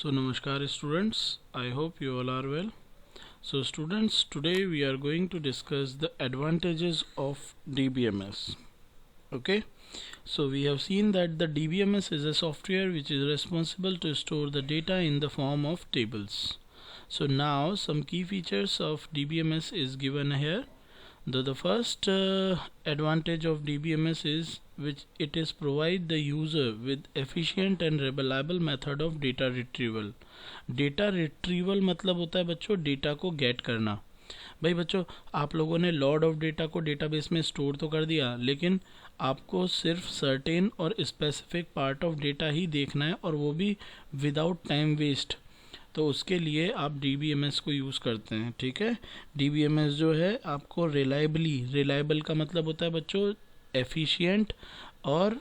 So namaskar students, I hope you all are well. So students, today we are going to discuss the advantages of DBMS. Okay, so we have seen that the DBMS is a software which is responsible to store the data in the form of tables. So now some key features of DBMS is given here. The first advantage of DBMS is which it is provide the user with efficient and reliable method of data retrieval. Data retrieval मतलब होता है बच्चों data को gate करना. भाई बच्चों, आप लोगों ने लॉट ऑफ डेटा को डेटाबेस में स्टोर तो कर दिया, लेकिन आपको सिर्फ सर्टेन और स्पेसिफिक पार्ट ऑफ डेटा ही देखना है, और वो भी विदाउट टाइम वेस्ट. तो उसके लिए आप DBMS को यूज़ करते हैं. ठीक है, DBMS जो है आपको रिलायबल का मतलब होता है बच्चों एफिशिएंट और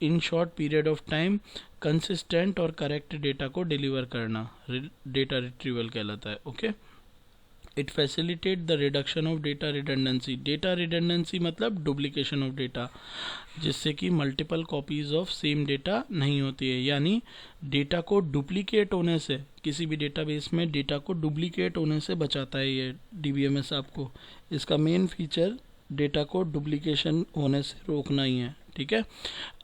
in short period of time consistent और करेक्ट डेटा को डिलीवर करना, डेटा रिट्रीवल कहलाता है. Okay, it facilitate the reduction of data redundancy. Data redundancy मतलब डुप्लीकेशन ऑफ डेटा, जिससे कि multiple copies of same data नहीं होती है. यानी डेटा को डुप्लीकेट होने से, किसी भी डेटाबेस में डेटा को डुप्लीकेट होने से बचाता है ये DBMS आपको. इसका मेन फीचर डेटा को डुप्लीकेशन होने से रोकना ही है. ठीक है,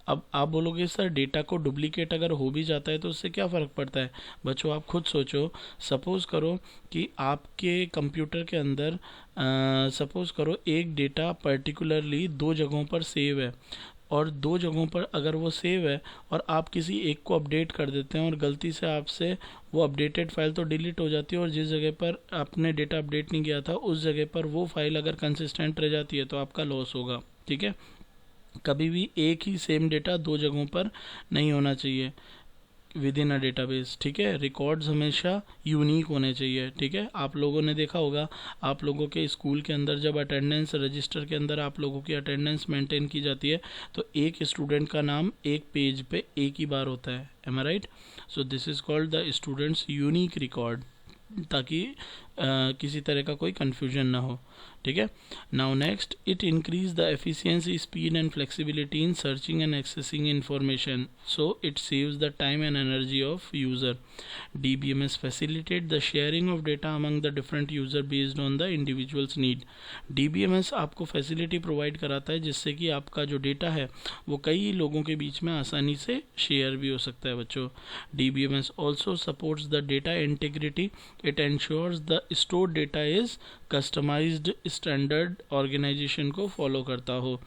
अब आप बोलोगे सर डेटा को डुप्लीकेट अगर हो भी जाता है तो उससे क्या फ़र्क पड़ता है. बच्चों आप खुद सोचो, सपोज़ करो कि आपके कंप्यूटर के अंदर सपोज़ करो एक डेटा पर्टिकुलरली दो जगहों पर सेव है, और दो जगहों पर अगर वो सेव है और आप किसी एक को अपडेट कर देते हैं और गलती से आपसे वो अपडेटेड फाइल तो डिलीट हो जाती है, और जिस जगह पर आपने डेटा अपडेट नहीं किया था उस जगह पर वो फाइल अगर कंसिस्टेंट रह जाती है तो आपका लॉस होगा. ठीक है, कभी भी एक ही सेम डेटा दो जगहों पर नहीं होना चाहिए विद इन अ डेटाबेस. ठीक है, रिकॉर्ड्स हमेशा यूनिक होने चाहिए. ठीक है, आप लोगों ने देखा होगा आप लोगों के स्कूल के अंदर जब अटेंडेंस रजिस्टर के अंदर आप लोगों की अटेंडेंस मेंटेन की जाती है तो एक स्टूडेंट का नाम एक पेज पे एक ही बार होता है. Am I right? So this is called the students unique record, ताकि किसी तरह का कोई कन्फ्यूजन ना हो. ठीक है, now next, it increase the efficiency, speed and flexibility in searching and accessing information, so it saves the time and energy of user. DBMS facilitate the sharing of data among the different user based on the individuals need. DBMS आपको facility provide कराता है जिससे कि आपका जो data है वो कई लोगों के बीच में आसानी से शेयर भी हो सकता है. बच्चों, DBMS also supports the data integrity. It ensures the stored data is customised standard organisation को फॉलो करता हो.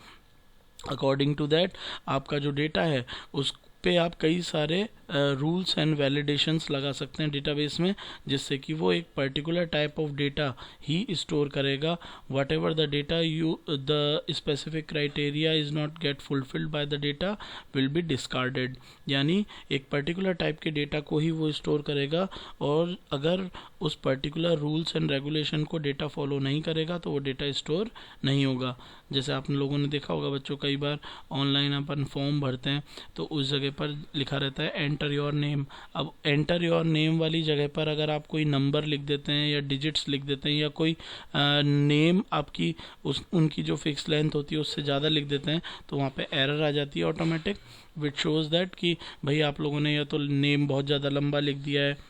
अकॉर्डिंग टू दैट आपका जो डेटा है उस पे आप कई सारे रूल्स एंड वैलिडेशंस लगा सकते हैं डेटाबेस में, जिससे कि वो एक पर्टिकुलर टाइप ऑफ डेटा ही स्टोर करेगा. Whatever the data you the specific criteria is not get fulfilled by the data will be discarded. यानी एक पर्टिकुलर टाइप के डेटा को ही वो स्टोर करेगा, और अगर उस पर्टिकुलर रूल्स एंड रेगुलेशन को डेटा फॉलो नहीं करेगा तो वो डेटा स्टोर नहीं होगा. जैसे आप लोगों ने देखा होगा बच्चों, कई बार ऑनलाइन अपन फॉर्म भरते हैं तो उस जगह पर लिखा रहता है एंटर योर नेम. अब एंटर योर नेम वाली जगह पर अगर आप कोई नंबर लिख देते हैं या डिजिट्स लिख देते हैं या कोई नेम आपकी उनकी जो फिक्स लेंथ होती है उससे ज़्यादा लिख देते हैं तो वहाँ पे एरर आ जाती है ऑटोमेटिक, विच शोज़ दैट कि भाई आप लोगों ने या तो नेम बहुत ज़्यादा लंबा लिख दिया है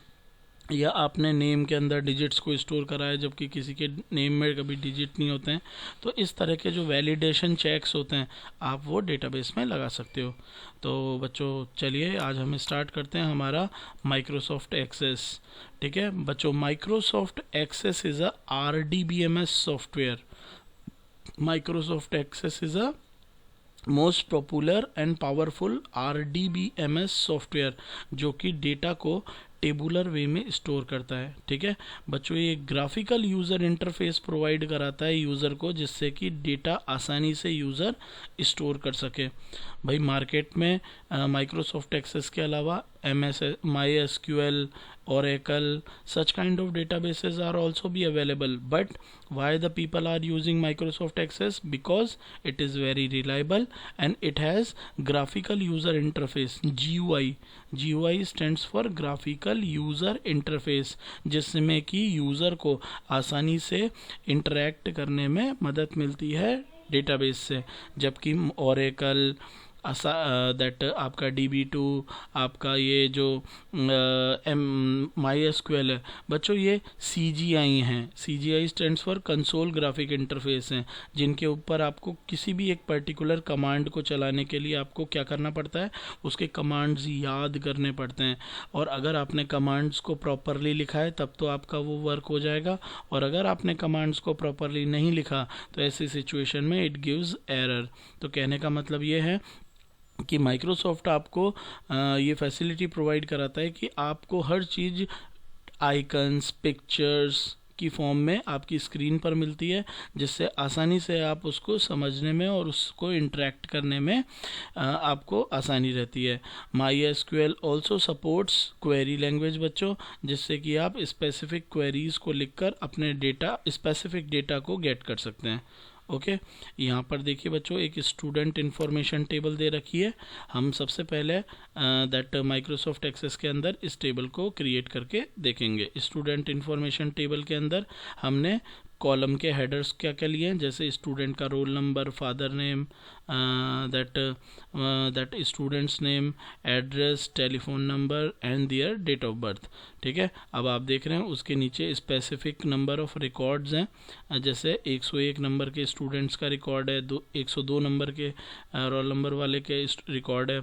या आपने नेम के अंदर डिजिट्स को स्टोर करा है जबकि किसी के नेम में कभी डिजिट नहीं होते हैं. तो इस तरह के जो वैलिडेशन चेक्स होते हैं आप वो डेटाबेस में लगा सकते हो. तो बच्चों चलिए आज हम स्टार्ट करते हैं हमारा माइक्रोसॉफ्ट एक्सेस. ठीक है बच्चों, Microsoft Access is a RDBMS software. Microsoft Access is a most popular and powerful RDBMS software जो कि डेटा को टेबुलर वे में स्टोर करता है. ठीक है बच्चों, ये ग्राफिकल यूज़र इंटरफेस प्रोवाइड कराता है यूज़र को, जिससे कि डेटा आसानी से यूज़र स्टोर कर सके. भाई मार्केट में माइक्रोसॉफ्ट एक्सेस के अलावा MySQL, Oracle, such kind of databases are also be available. But why the people are using Microsoft Access? Because it is very reliable and it has graphical user interface, GUI. GUI stands for graphical user interface, जिसमें कि user को आसानी से interact करने में मदद मिलती है डेटाबेस से. जबकि Oracle, दैट आपका DB2, आपका ये जो MySQL है बच्चों, ये CGI हैं। CGI stands for console graphic interface हैं, जिनके ऊपर आपको किसी भी एक पर्टिकुलर कमांड को चलाने के लिए आपको क्या करना पड़ता है, उसके कमांड्स याद करने पड़ते हैं। और अगर आपने कमांड्स को प्रॉपरली लिखा है तब तो आपका वो वर्क हो जाएगा, और अगर आपने कमांड्स को प्रॉपरली नहीं लिखा तो ऐसी सिचुएशन में इट गिव्स एरर। तो कहने का मतलब ये है कि माइक्रोसॉफ्ट आपको ये फैसिलिटी प्रोवाइड कराता है कि आपको हर चीज़ आइकन्स, पिक्चर्स की फॉर्म में आपकी स्क्रीन पर मिलती है, जिससे आसानी से आप उसको समझने में और उसको इंटरेक्ट करने में आपको आसानी रहती है। MySQL also supports query language बच्चों, जिससे कि आप स्पेसिफिक क्वेरीज को लिखकर अपने स्पेसिफिक डेटा को गेट कर सकते हैं। ओके, यहाँ पर देखिए बच्चों, एक स्टूडेंट इन्फॉर्मेशन टेबल दे रखी है। हम सबसे पहले दैट माइक्रोसॉफ्ट एक्सेस के अंदर इस टेबल को क्रिएट करके देखेंगे। स्टूडेंट इन्फॉर्मेशन टेबल के अंदर हमने कॉलम के हेडर्स क्या क्या लिए हैं, जैसे स्टूडेंट का roll number, father name, that students name, address, telephone number and their date of birth. ठीक है, अब आप देख रहे हैं उसके नीचे स्पेसिफिक नंबर ऑफ रिकॉर्ड्स हैं, जैसे 101 नंबर के स्टूडेंट्स का रिकॉर्ड है, 102 नंबर के रोल नंबर वाले के रिकॉर्ड है,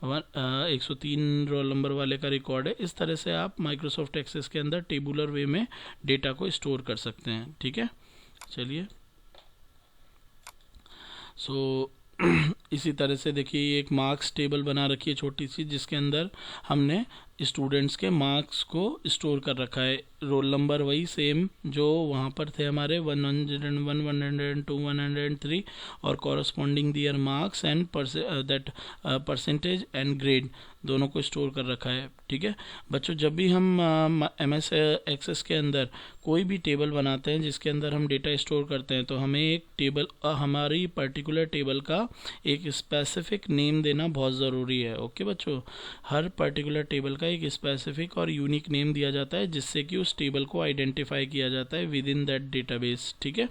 103 रोल नंबर वाले का रिकॉर्ड है। इस तरह से आप माइक्रोसॉफ्ट एक्सेस के अंदर टेबुलर वे में डेटा को स्टोर कर सकते हैं। ठीक है, चलिए इसी तरह से देखिए, ये एक मार्क्स टेबल बना रखी है छोटी सी, जिसके अंदर हमने स्टूडेंट्स के मार्क्स को स्टोर कर रखा है। रोल नंबर वही सेम जो वहाँ पर थे हमारे 101, 102, 103, और corresponding their marks and that percentage and grade दोनों को स्टोर कर रखा है। ठीक है बच्चों, जब भी हम MS एक्सेस के अंदर कोई भी टेबल बनाते हैं जिसके अंदर हम डेटा स्टोर करते हैं, तो हमें एक टेबल, हमारी पर्टिकुलर टेबल का एक स्पेसिफिक नेम देना बहुत ज़रूरी है। ओके बच्चों, हर पर्टिकुलर टेबल का एक स्पेसिफिक और यूनिक नेम दिया जाता है, जिससे कि उस टेबल को आइडेंटिफाई किया जाता है विद इन दैट डेटाबेस। ठीक है,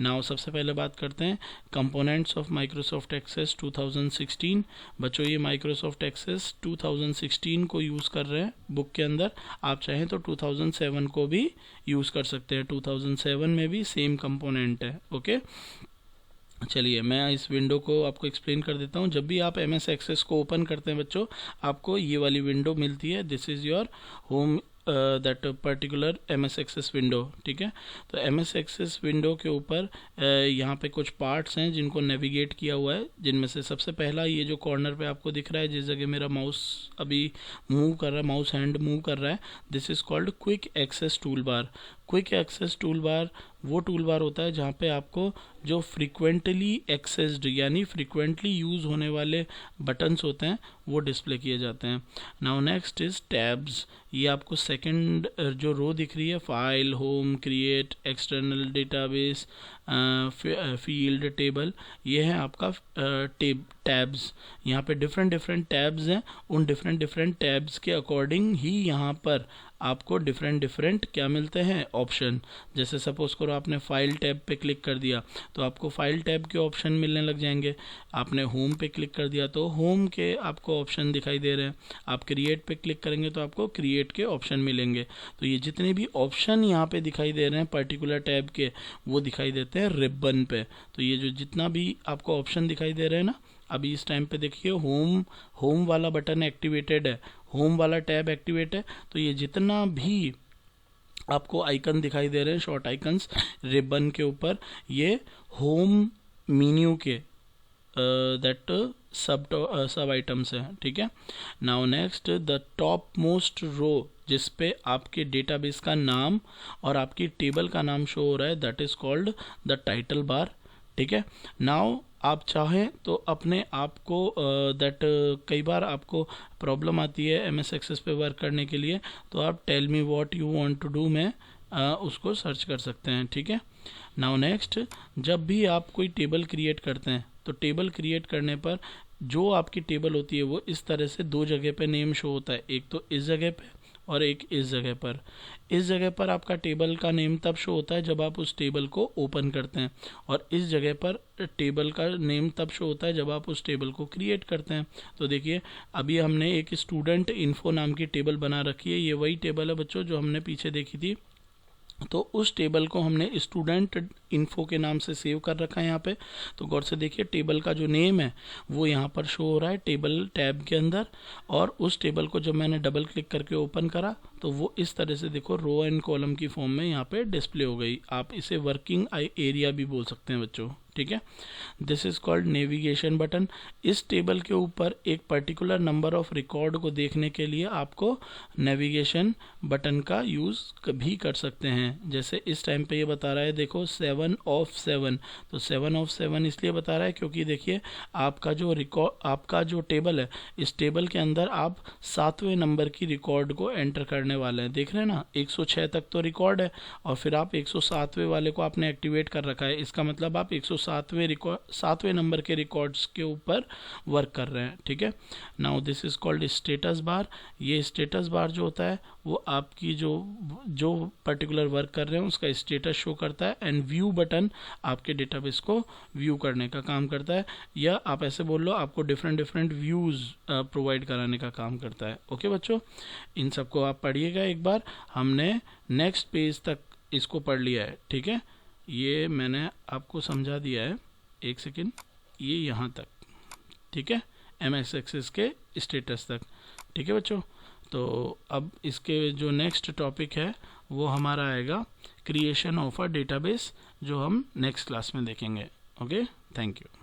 नाउ सबसे पहले बात करते हैं कंपोनेंट्स ऑफ माइक्रोसॉफ्ट एक्सेस 2016। बच्चों, ये माइक्रोसॉफ्ट एक्सेस 2016 को यूज़ कर रहे हैं बुक के अंदर। आप चाहें तो 2007 को भी यूज़ कर सकते हैं, 2007 में भी सेम कंपोनेंट है। ओके, चलिए मैं इस विंडो को आपको एक्सप्लेन कर देता हूँ। जब भी आप MS एक्सेस को ओपन करते हैं बच्चों, आपको ये वाली विंडो मिलती है, this is your home that particular MS access window. ठीक है, तो MS एक्सेस विंडो के ऊपर यहाँ पे कुछ पार्ट्स हैं जिनको नेविगेट किया हुआ है, जिनमें से सबसे पहला ये जो कॉर्नर पे आपको दिख रहा है, जिस जगह मेरा माउस अभी मूव कर रहा है, माउस हैंड मूव कर रहा है, this is called quick access tool bar. Quick access tool bar वो टूल बार होता है जहाँ पे आपको जो फ्रीक्वेंटली एक्सेस्ड यानी फ्रीक्वेंटली यूज़ होने वाले बटन्स होते हैं वो डिस्प्ले किए जाते हैं। Now next is tabs. ये आपको सेकंड जो रो दिख रही है, file, home, create, external database, field, table, ये है आपका टैब्स। यहाँ पे डिफरेंट टैब्स हैं, उन डिफरेंट टैब्स के अकॉर्डिंग ही यहाँ पर आपको डिफरेंट क्या मिलते हैं, ऑप्शन। जैसे सपोज करो आपने फाइल टैब पे क्लिक कर दिया तो आपको फाइल टैब के ऑप्शन मिलने लग जाएंगे। आपने होम पे क्लिक कर दिया तो होम के आपको ऑप्शन दिखाई दे रहे हैं। आप क्रिएट पे क्लिक करेंगे तो आपको क्रिएट के ऑप्शन मिलेंगे। तो ये जितने भी ऑप्शन यहाँ पे दिखाई दे रहे हैं पर्टिकुलर टैब के, वो दिखाई देते हैं रिबन पे। तो ये जो जितना भी आपको ऑप्शन दिखाई दे रहे हैं ना, अभी इस टाइम पे देखिए होम वाला बटन एक्टिवेटेड है, होम वाला टैब एक्टिवेट है। तो ये जितना भी आपको आइकन दिखाई दे रहे हैं, शॉर्ट आइकन्स रिबन के ऊपर, ये होम मेन्यू के दैट सब आइटम्स हैं। ठीक है, now next the topmost row जिस पे आपके डेटाबेस का नाम और आपकी टेबल का नाम शो हो रहा है, that is called the title bar. ठीक है, नाउ आप चाहें तो अपने आप को दैट कई बार आपको प्रॉब्लम आती है MS एक्सेस पे वर्क करने के लिए, तो आप tell me what you want to do में उसको सर्च कर सकते हैं। ठीक है, नाउ नेक्स्ट, जब भी आप कोई टेबल क्रिएट करते हैं तो टेबल क्रिएट करने पर जो आपकी टेबल होती है वो इस तरह से दो जगह पे नेम शो होता है, एक तो इस जगह पे और एक इस जगह पर। इस जगह पर आपका टेबल का नेम तब शो होता है जब आप उस टेबल को ओपन करते हैं, और इस जगह पर टेबल का नेम तब शो होता है जब आप उस टेबल को क्रिएट करते हैं। तो देखिए अभी हमने एक स्टूडेंट इन्फो नाम की टेबल बना रखी है, ये वही टेबल है बच्चों जो हमने पीछे देखी थी। तो उस टेबल को हमने स्टूडेंट इन्फो के नाम से सेव कर रखा है यहाँ पे। तो गौर से देखिए टेबल का जो नेम है वो यहाँ पर शो हो रहा है टेबल टैब के अंदर, और उस टेबल को जब मैंने डबल क्लिक करके ओपन करा तो वो इस तरह से देखो रो एंड कॉलम की फॉर्म में यहाँ पे डिस्प्ले हो गई। आप इसे वर्किंग एरिया भी बोल सकते हैं बच्चों, ठीक है। This is called navigation button. इस टेबल के ऊपर एक पर्टिकुलर नंबर ऑफ रिकॉर्ड को देखने के लिए आपको नेविगेशन बटन का यूज़ भी कर सकते हैं। जैसे इस टाइम पे ये बता रहा है देखो 7 of 7, तो 7 of 7 इसलिए बता रहा है क्योंकि देखिए आपका जो रिकॉर्ड, आपका जो टेबल है, इस टेबल के अंदर आप 7वें नंबर की रिकॉर्ड को एंटर करने वाले हैं। देख रहे हैं ना, 106 तक तो रिकॉर्ड है और फिर आप 107वें वाले को आपने एक्टिवेट कर रखा है। इसका मतलब आप 7वें नंबर के रिकॉर्ड्स के ऊपर वर्क कर रहे हैं, ठीक है। Now this is called status bar. ये स्टेटस बार जो होता है वो आपकी जो पर्टिकुलर वर्क कर रहे हैं उसका स्टेटस शो करता है। एंड व्यू बटन आपके डेटाबेस को व्यू करने का काम करता है, या आप ऐसे बोल लो आपको डिफरेंट व्यूज़ प्रोवाइड कराने का काम करता है। ओके बच्चों, इन सबको आप पढ़िएगा एक बार। हमने नेक्स्ट पेज तक इसको पढ़ लिया है, ठीक है। ये मैंने आपको समझा दिया है, एक सेकेंड, ये यहाँ तक, ठीक है, MS एक्सेस के स्टेटस तक, ठीक है बच्चों। तो अब इसके जो नेक्स्ट टॉपिक है वो हमारा आएगा क्रिएशन ऑफ अ डेटाबेस, जो हम नेक्स्ट क्लास में देखेंगे। Okay, thank you.